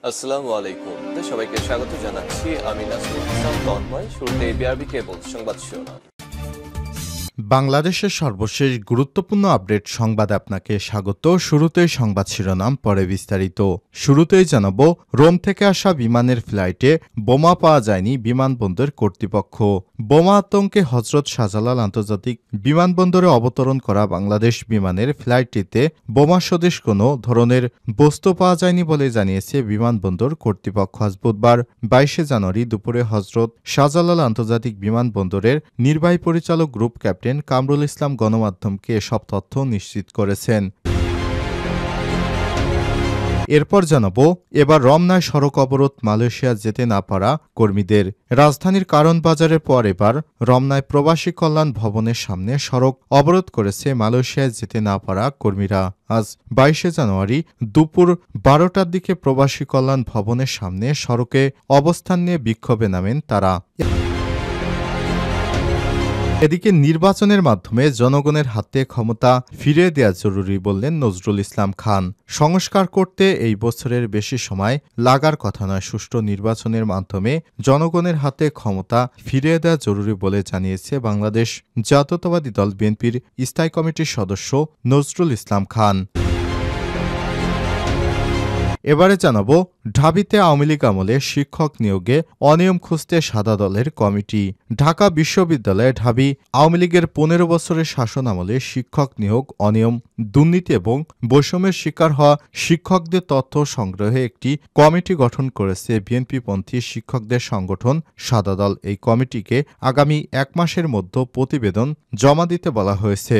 আসসালামু আলাইকুম। সবাইকে স্বাগত জানাচ্ছি। আমি নাসরুল ইসলাম তন্ময়। শুরুতে বিআরবি কেবল সংবাদ শিরোনাম। বাংলাদেশের সর্বশেষ গুরুত্বপূর্ণ আপডেট সংবাদে আপনাকে স্বাগত। শুরুতেই সংবাদ শিরোনাম, পরে বিস্তারিত। শুরুতেই জানাবো, রোম থেকে আসা বিমানের ফ্লাইটে বোমা পাওয়া যায়নি বিমানবন্দর কর্তৃপক্ষ। বোমা আতঙ্কে হজরত শাহজালাল আন্তর্জাতিক বিমানবন্দরে অবতরণ করা বাংলাদেশ বিমানের ফ্লাইটটিতে বোমা সদৃশ কোনো ধরনের বস্তু পাওয়া যায়নি বলে জানিয়েছে বিমানবন্দর কর্তৃপক্ষ। আজ বুধবার 22 জানুয়ারি দুপুরে হজরত শাহজালাল আন্তর্জাতিক বিমানবন্দরের নির্বাহী পরিচালক গ্রুপ ক্যাপ্টেন কামরুল ইসলাম গণমাধ্যমকে এসব তথ্য নিশ্চিত করেছেন। এরপর জানাবো, এবার রমনায় সড়ক অবরোধ, মালয়েশিয়া যেতে না পারা কর্মীদের। রাজধানীর কারণ বাজারের পর এবার রমনায় প্রবাসী কল্যাণ ভবনের সামনে সড়ক অবরোধ করেছে মালয়েশিয়ায় যেতে না পারা কর্মীরা। আজ 22 জানুয়ারি দুপুর 12টার দিকে প্রবাসী কল্যাণ ভবনের সামনে সড়কে অবস্থান নিয়ে বিক্ষোভে নামেন তারা। এদিকে নির্বাচনের মাধ্যমে জনগণের হাতে ক্ষমতা ফিরিয়ে দেওয়া জরুরি বললেন নজরুল ইসলাম খান। সংস্কার করতে এই বছরের বেশি সময় লাগার কথা নয়, সুষ্ঠু নির্বাচনের মাধ্যমে জনগণের হাতে ক্ষমতা ফিরিয়ে দেওয়া জরুরি বলে জানিয়েছে বাংলাদেশ জাতীয়তাবাদী দল বিএনপির স্থায়ী কমিটির সদস্য নজরুল ইসলাম খান। এবারে জানাবো, ঢাবিতে আওয়ামী লীগ আমলে শিক্ষক নিয়োগে অনিয়ম খুঁজতে সাদা দলের কমিটি। ঢাকা বিশ্ববিদ্যালয়ে ঢাবি আওয়ামী লীগের 15 বছরের শাসন আমলে শিক্ষক নিয়োগ অনিয়ম, দুর্নীতি এবং বৈষম্যের শিকার হওয়া শিক্ষকদের তথ্য সংগ্রহে একটি কমিটি গঠন করেছে বিএনপিপন্থী শিক্ষকদের সংগঠন সাদা দল। এই কমিটিকে আগামী 1 মাসের মধ্যে প্রতিবেদন জমা দিতে বলা হয়েছে।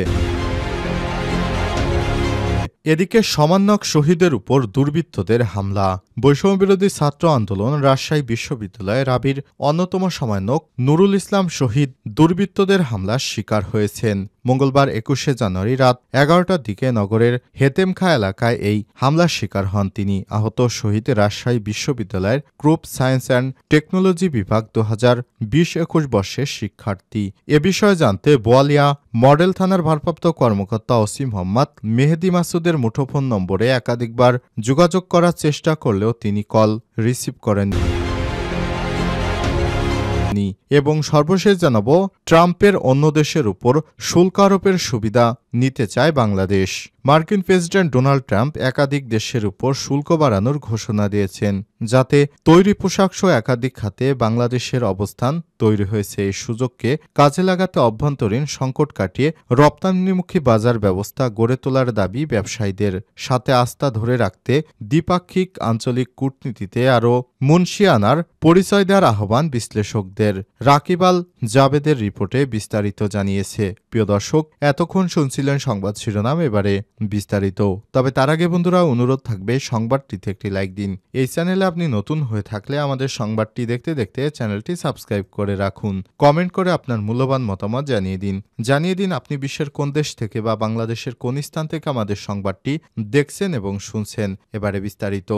এদিকে সমন্বয়ক শহীদের উপর দুর্বৃত্তদের হামলা। বৈষম্যবিরোধী ছাত্র আন্দোলন রাজশাহী বিশ্ববিদ্যালয়ে রাবির অন্যতম সমন্বয়ক নুরুল ইসলাম শহীদ দুর্বৃত্তদের হামলার শিকার হয়েছেন। মঙ্গলবার 21 জানুয়ারি রাত 11টার দিকে নগরের হেতেমখা এলাকায় এই হামলার শিকার হন তিনি। আহত শহীদ রাজশাহী বিশ্ববিদ্যালয়ের গ্রুপ সায়েন্স অ্যান্ড টেকনোলজি বিভাগ 2020-21 বর্ষের শিক্ষার্থী। এ বিষয়ে জানতে বোয়ালিয়া মডেল থানার ভারপ্রাপ্ত কর্মকর্তা ওসি মোহাম্মদ মেহেদি মাসুদের মুঠোফোন নম্বরে একাধিকবার যোগাযোগ করার চেষ্টা করলেও তিনি কল রিসিভ করেননি। এবং সর্বশেষ জানাবো, ট্রাম্পের অন্য দেশের উপর শুল্ক আরোপের সুবিধা নিতে চায় বাংলাদেশ। মার্কিন প্রেসিডেন্ট ডোনাল্ড ট্রাম্প একাধিক দেশের উপর শুল্ক বাড়ানোর ঘোষণা দিয়েছেন, যাতে তৈরি পোশাক সহ একাধিক খাতে বাংলাদেশের অবস্থান তৈরি হয়েছে। এই সুযোগকে কাজে লাগাতে অভ্যন্তরীণ সংকট কাটিয়ে রপ্তানিমুখী বাজার ব্যবস্থা গড়ে তোলার দাবি ব্যবসায়ীদের। সাথে আস্থা ধরে রাখতে দ্বিপাক্ষিক আঞ্চলিক কূটনীতিতে আরও মুন্সি আনার পরিচয় দেওয়ার আহ্বান বিশ্লেষকদের। রাকিব আল জাবেদের রিপোর্টে বিস্তারিত জানিয়েছে। প্রিয় দর্শক, এতক্ষণ শুনছিলেন সংবাদ শিরোনাম, এবারে বিস্তারিত। তবে তার আগে বন্ধুরা, অনুরোধ থাকবে সংবাদটিতে একটি লাইক দিন। এই চ্যানেলে আপনি নতুন হয়ে থাকলে আমাদের সংবাদটি দেখতে দেখতে চ্যানেলটি সাবস্ক্রাইব করে রাখুন। কমেন্ট করে আপনার মূল্যবান মতামত জানিয়ে দিন আপনি বিশ্বের কোন দেশ থেকে বা বাংলাদেশের কোন স্থান থেকে আমাদের সংবাদটি দেখছেন এবং শুনছেন। এবারে বিস্তারিত।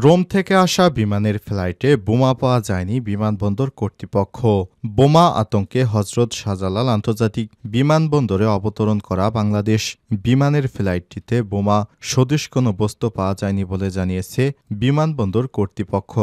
রোম থেকে আসা বিমানের ফ্লাইটে বোমা পাওয়া যায়নি বিমানবন্দর কর্তৃপক্ষ। বোমা আতঙ্কে হজরত শাহজালাল আন্তর্জাতিক বিমানবন্দরে অবতরণ করা বাংলাদেশ বিমানের ফ্লাইটটিতে বোমা সদৃশ কোনো বস্তু পাওয়া যায়নি বলে জানিয়েছে বিমানবন্দর কর্তৃপক্ষ।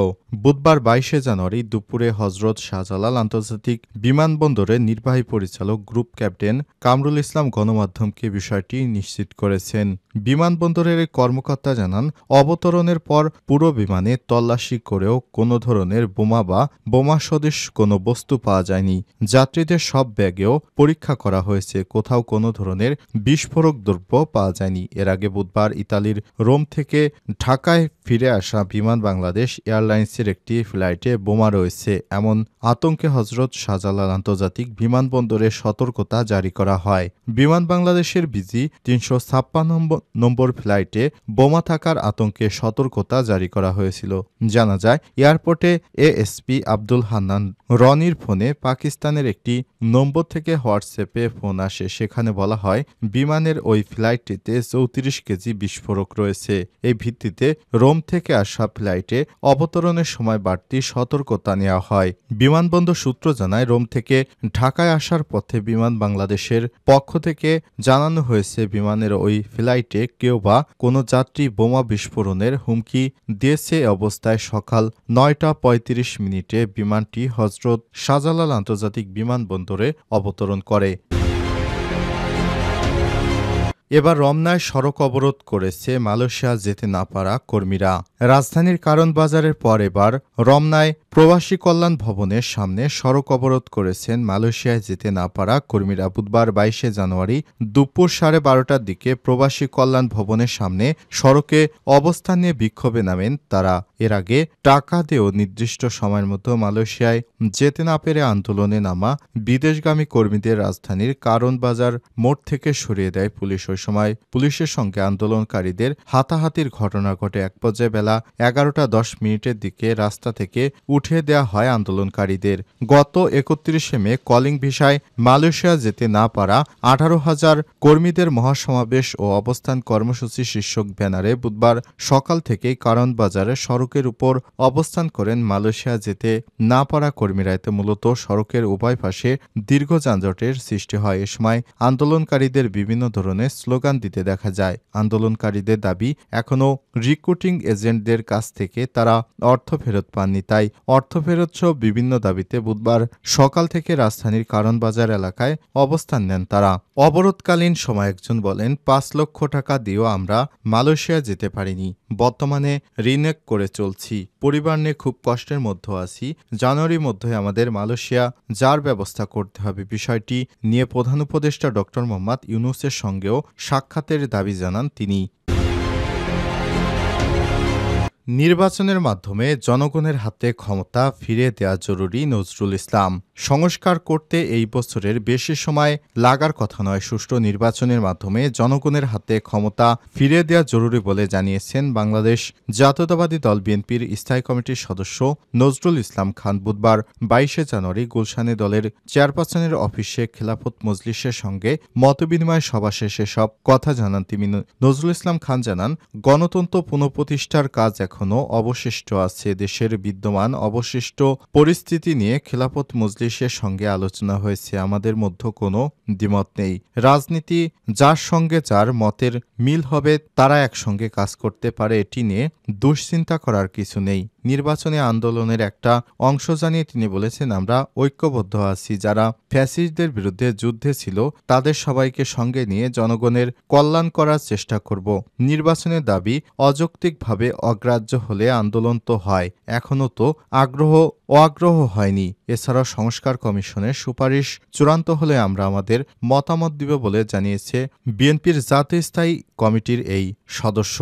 বুধবার 22 জানুয়ারি দুপুরে হজরত শাহজালাল আন্তর্জাতিক বিমানবন্দরের নির্বাহী পরিচালক গ্রুপ ক্যাপ্টেন কামরুল ইসলাম গণমাধ্যমকে বিষয়টি নিশ্চিত করেছেন। বিমানবন্দরের কর্মকর্তা জানান, অবতরণের পর পুরো বিমানে তল্লাশি করেও কোনো ধরনের বোমা বা বোমা সদৃশ কোনো বস্তু পাওয়া যায়নি। যাত্রীদের সব ব্যাগেও পরীক্ষা করা হয়েছে, কোথাও কোনো ধরনের বিস্ফোরক দ্রব্য পাওয়া যায়নি। এর আগে বুধবার ইতালির রোম থেকে ঢাকায় ফিরে আসা বিমান বাংলাদেশ এয়ারলাইন্সের একটি ফ্লাইটে বোমা রয়েছে এমন আতঙ্কে হজরত শাহজালাল আন্তর্জাতিক বিমানবন্দরে সতর্কতা জারি করা হয়। বিমান বাংলাদেশের বিজি 356 নম্বর ফ্লাইটে বোমা থাকার আতঙ্কে সতর্কতা জারি করা হয়েছিল। জানা যায়, এয়ারপোর্টে এএসপি আব্দুল হান্নান রনির ফোনে পাকিস্তানের একটি নম্বর থেকে হোয়াটসঅ্যাপে ফোন আসে। সেখানে বলা হয়, বিমানের ওই ফ্লাইটটিতে 34 কেজি বিস্ফোরক রয়েছে। এই ভিত্তিতে রোম রোম থেকে আসা ফ্লাইটে অবতরণের সময় বাড়তি সতর্কতা নেওয়া হয়। বিমানবন্দর সূত্র জানায়, রোম থেকে ঢাকায় আসার পথে বিমান বাংলাদেশের পক্ষ থেকে জানানো হয়েছে বিমানের ওই ফ্লাইটে কেউ বা কোনো যাত্রী বোমা বিস্ফোরণের হুমকি দিয়েছে। অবস্থায় সকাল ৯টা ৩৫ বিমানটি হজরত শাহজালাল আন্তর্জাতিক বিমানবন্দরে অবতরণ করে। এবার রমনায় সড়ক অবরোধ করেছে মালয়েশিয়া যেতে না পারা কর্মীরা। রাজধানীর কারণ বাজারের পর এবার রমনায় প্রবাসী কল্যাণ ভবনের সামনে সড়ক অবরোধ করেছেন মালয়েশিয়ায় যেতে না পারা কর্মীরা। বুধবার ২২শে জানুয়ারি দুপুর ১২:৩০টার দিকে প্রবাসী কল্যাণ ভবনের সামনে সড়কে অবস্থান নিয়ে বিক্ষোভে নামেন তারা। এর আগে টাকা দিয়েও নির্দিষ্ট সময়ের মতো মালয়েশিয়ায় যেতে না পেরে আন্দোলনে নামা বিদেশগামী কর্মীদের রাজধানীর কারণ বাজার মোড় থেকে সরিয়ে দেয় পুলিশ। ওই সময় পুলিশের সঙ্গে আন্দোলনকারীদের হাতাহাতির ঘটনা ঘটে। এক পর্যায়ে বেলা ১১টা ১০ দিকে রাস্তা থেকে উঠিয়ে দেওয়া হয় আন্দোলনকারীদের। গত ৩১শে মে কলিং ভিসায় মালয়েশিয়া যেতে না পারা ১৮,০০০ কর্মীদের মহাসমাবেশ ও অবস্থান কর্মসূচি শীর্ষক ব্যানারে বুধবার সকাল থেকেই কারণ বাজারে সড়কের উপর অবস্থান করেন মালয়েশিয়া যেতে না পারা কর্মীরা। এতে মূলত সড়কের উভয় পাশে দীর্ঘ যানজটের সৃষ্টি হয়। এ সময় আন্দোলনকারীদের বিভিন্ন ধরনের স্লোগান দিতে দেখা যায়। আন্দোলনকারীদের দাবি, এখনও রিক্রুটিং এজেন্টদের কাছ থেকে তারা অর্থ ফেরত পাননি, তাই অর্থ ফেরত সহ বিভিন্ন দাবিতে বুধবার সকাল থেকে রাজধানীর কারণ বাজার এলাকায় অবস্থান নেন তারা। অবরোধকালীন সময় একজন বলেন, ৫ লক্ষ টাকা দিয়েও আমরা মালয়েশিয়া যেতে পারিনি। বর্তমানে ঋণ করে চলছি, পরিবার নিয়ে খুব কষ্টের মধ্যে আছি। জানুয়ারির মধ্যে আমাদের মালয়েশিয়া যাওয়ার ব্যবস্থা করতে হবে। বিষয়টি নিয়ে প্রধান উপদেষ্টা ড. মোহাম্মদ ইউনূসের সঙ্গেও সাক্ষাতের দাবি জানান তিনি। নির্বাচনের মাধ্যমে জনগণের হাতে ক্ষমতা ফিরিয়ে দেওয়া জরুরি নজরুল ইসলাম। সংস্কার করতে এই বছরের বেশি সময় লাগার কথা নয়। সুষ্ঠু নির্বাচনের মাধ্যমে জনগণের হাতে ক্ষমতা ফিরিয়ে দেওয়া জরুরি বলে জানিয়েছেন বাংলাদেশ জাতীয়তাবাদী দল বিএনপির স্থায়ী কমিটির সদস্য নজরুল ইসলাম খান। বুধবার ২২শে জানুয়ারি গুলশানে দলের চেয়ারপারসনের অফিসে খেলাফত মজলিসের সঙ্গে মতবিনিময় সভা শেষে সব কথা জানান তিনি। নজরুল ইসলাম খান জানান, গণতন্ত্র পুনঃপ্রতিষ্ঠার কাজ এখনও অবশিষ্ট আছে। দেশের বিদ্যমান অবশিষ্ট পরিস্থিতি নিয়ে খেলাফত মজলিসের সঙ্গে আলোচনা হয়েছে। আমাদের মধ্যে কোনো দ্বিমত নেই। রাজনীতি যার সঙ্গে যার মতের মিল হবে তারা একসঙ্গে কাজ করতে পারে, এটি নিয়ে দুশ্চিন্তা করার কিছু নেই। নির্বাচনী আন্দোলনের একটা অংশ জানিয়ে তিনি বলেছেন, আমরা ঐক্যবদ্ধ আছি। যারা ফ্যাসিস্টদের বিরুদ্ধে যুদ্ধে ছিল তাদের সবাইকে সঙ্গে নিয়ে জনগণের কল্যাণ করার চেষ্টা করব। নির্বাচনের দাবি অযৌক্তিকভাবে অগ্রাহ্য হলে আন্দোলন তো হয়, এখনও তো অগ্রহ হয়নি। এছাড়াও সংস্কার কমিশনের সুপারিশ চূড়ান্ত হলে আমরা আমাদের মতামত দিব বলে জানিয়েছে বিএনপির জাতীয় স্থায়ী কমিটির এই সদস্য।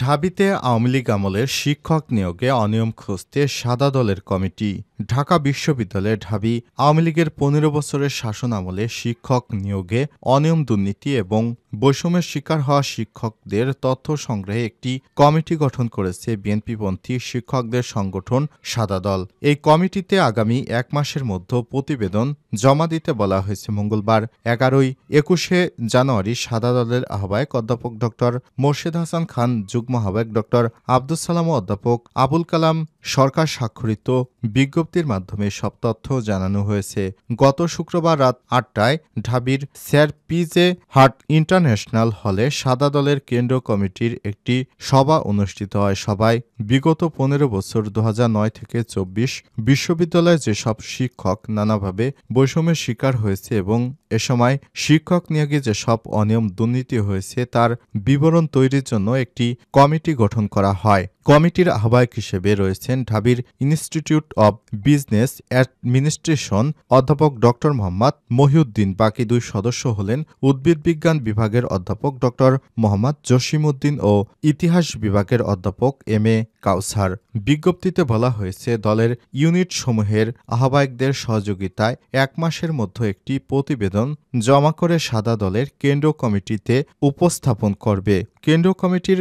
ঢাবিতে আওয়ামী লীগ আমলের শিক্ষক নিয়োগে অনিয়ম খুঁজতে সাদা দলের কমিটি। ঢাকা বিশ্ববিদ্যালয়ে ঢাবি আওয়ামী লীগের ১৫ বছরের শাসন আমলে শিক্ষক নিয়োগে অনিয়ম, দুর্নীতি এবং বৈষম্যের শিকার হওয়া শিক্ষকদের তথ্য সংগ্রহে একটি কমিটি গঠন করেছে বিএনপিপন্থী শিক্ষকদের সংগঠন সাদা দল। এই কমিটিতে আগামী ১ মাসের মধ্যে প্রতিবেদন জমা দিতে বলা হয়েছে। মঙ্গলবার ২১শে জানুয়ারি সাদা দলের আহ্বায়ক অধ্যাপক ড. মোর্শেদ হাসান খান, যুগ্ম আহ্বায়ক ড. আব্দুস সালাম ও অধ্যাপক আবুল কালাম সরকার স্বাক্ষরিত বিজ্ঞপ্তির মাধ্যমে সব তথ্য জানানো হয়েছে। গত শুক্রবার রাত ৮টায় ঢাবির স্যার পিজে হার্ট ইন্টারন্যাশনাল হলে সাদা দলের কেন্দ্রীয় কমিটির একটি সভা অনুষ্ঠিত হয়। সভায় বিগত ১৫ বছর ২০০৯ থেকে ২৪ বিশ্ববিদ্যালয়ে যেসব শিক্ষক নানাভাবে বৈষম্যের শিকার হয়েছে এবং এ সময় শিক্ষক নিয়োগে যেসব অনিয়ম, দুর্নীতি হয়েছে তার বিবরণ তৈরির জন্য একটি কমিটি গঠন করা হয়। কমিটির আহ্বায়ক হিসেবে রয়েছেন ঢাবির ইনস্টিটিউট অব বিজনেস অ্যাডমিনিস্ট্রেশন অধ্যাপক ড. মোহাম্মদ মহিউদ্দিন। বাকি ২ সদস্য হলেন উদ্ভিদ বিজ্ঞান বিভাগের অধ্যাপক ড. মোহাম্মদ জসিমউদ্দিন ও ইতিহাস বিভাগের অধ্যাপক এম.এ. কাউসার। বিজ্ঞপ্তিতে বলা হয়েছে, দলের ইউনিট সমূহের আহ্বায়কদের সহযোগিতায় ১ মাসের মধ্যে একটি প্রতিবেদন জমা করে সাদা দলের কেন্দ্রীয় কমিটিতে উপস্থাপন করবে। কেন্দ্রীয় কমিটির